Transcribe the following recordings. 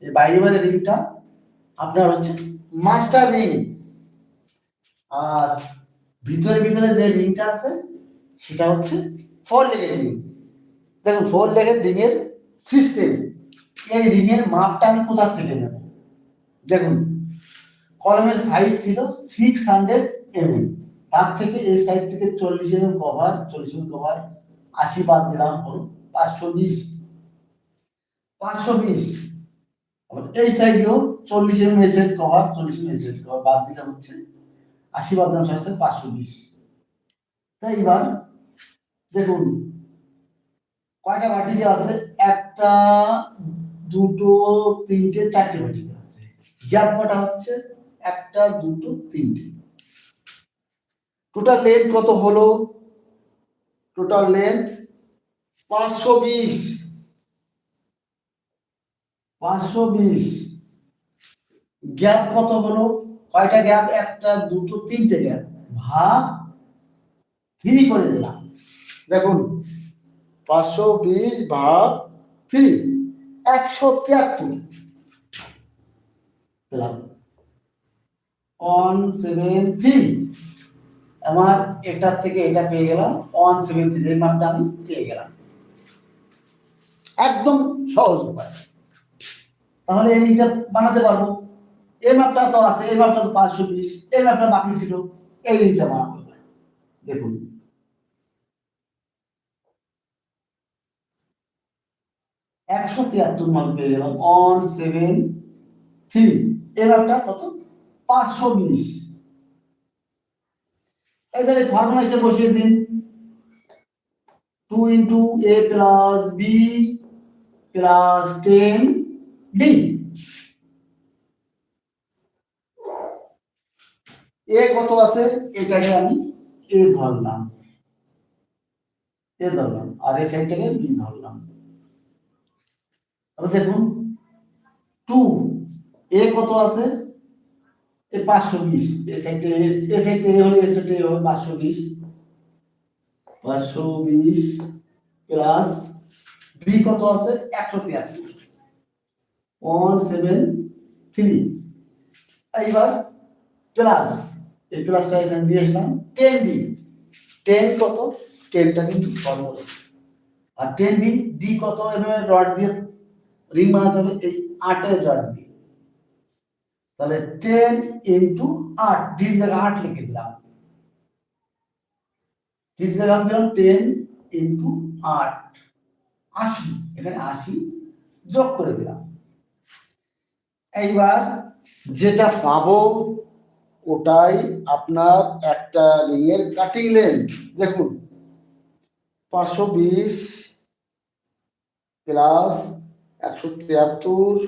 এই বাইরে বাইরে রিংটা আপনার হচ্ছে মাস্টার রিং, আর ভিতরে ভিতরে যে রিংটা আছে সেটা হচ্ছে 4 লেগের রিং। দেখুন 4 লেগের রিংয়ের সিস্টেম। এই রিংয়ের মাপটা আমি কোথা থেকে নেব? দেখুন কলমের সাইজ ছিল 600 mm, তার থেকে এই সাইড থেকে 40 mm কভার, 40 mm কভার 80 বাদ দিলাম, হলো 520। 520 এই সাইডেও 40 mm এই সাইড কভার, 40 mm এই সাইড কভার বাদ দিলাম হচ্ছে 80 বাদ দিলাম সাথে 520। তাই এবার দেখুন কয়টা বাটি আছে? একটা, দুটো, তিনটে, চারটে বাটি আছে। গ্যাপ কটা হচ্ছে? একটা, দুটো, তিনটে। টোটাল লেন্থ কত হলো? Total length 520। 520 গ্যাপ কত হলো? কয়টা গ্যাপ? একটা, দুটো, তিনটে গ্যাপ, ভাগ 3 করে দিলাম। দেখুন 520 ভাগ 3, 173 পেলাম। 173 আমার এটা থেকে এটা পেয়ে গেলাম 173, এর মাপটা আমি পেয়ে গেলাম। একদম সহজ উপায়। তাহলে এইটা বানাতে পারবো। এই মাপটা তো আছে, এই মাপটা তো 520, এই মাপটা বাকি ছিল, এইটা বানাতে হবে। দেখুন 173 মাপ পেয়ে গেলাম, 173। এই মাপটা কত? 520। এবারে ফর্মুলা হিসেবে বসিয়ে দিন। 2 into a plus b plus 10b। এ কত আছে? এটাকে আমি এ ধরলাম, আর এই সাইডটাকে বি ধরলাম। তাহলে দেখুন 2 এ কত আছে? এ 520, এই সাইডটা এই সাইডটা এ হলে এই সাইডটা এ হবে 520। 520 প্লাস বি কত আছে? 173, 173। এইবার প্লাস, এই প্লাসটা এখানে দিয়ে আসলাম 10b। 10 কত? 10টা কিন্তু ফর্মুলা, আর 10b ডি কত? এভাবে রড দিয়ে রিং বানাতে হবে এই 8 এর রড দিয়ে। তাহলে 10 ইনটু 8, ডি এর জায়গায় 8 লিখে দিলাম। ডি এর জায়গায় দিলাম 10 ইনটু 8, 80। এখানে 80 যোগ করে দিলাম। এইবার যেটা পাবো ওটাই আপনার একটা রিংয়ের কাটিং লেন্থ। দেখুন 520 প্লাস 173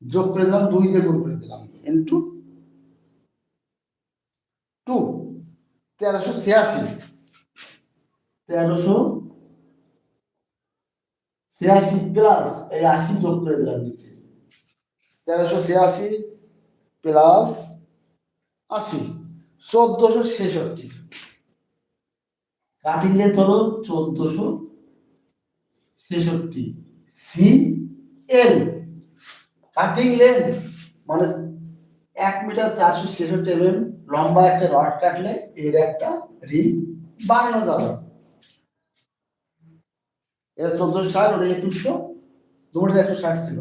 যোগ করে দিলাম, 2 দিয়ে গুণ করে দিলাম, ইন্টু 2, 1386। 1386 প্লাস এই 80 যোগ করে দিলাম নিচে, 1386 প্লাস 80, 1466। কাটিং লেন্থ হলো 1466 সি এল। কাটিং লেন্থ মানে 1 মিটার 466 mm লম্বা একটা রড কাটলে এর একটা রিং বানানো যাবে। এটা 1460, ওটা 2100, দুটোর 160 ছিল।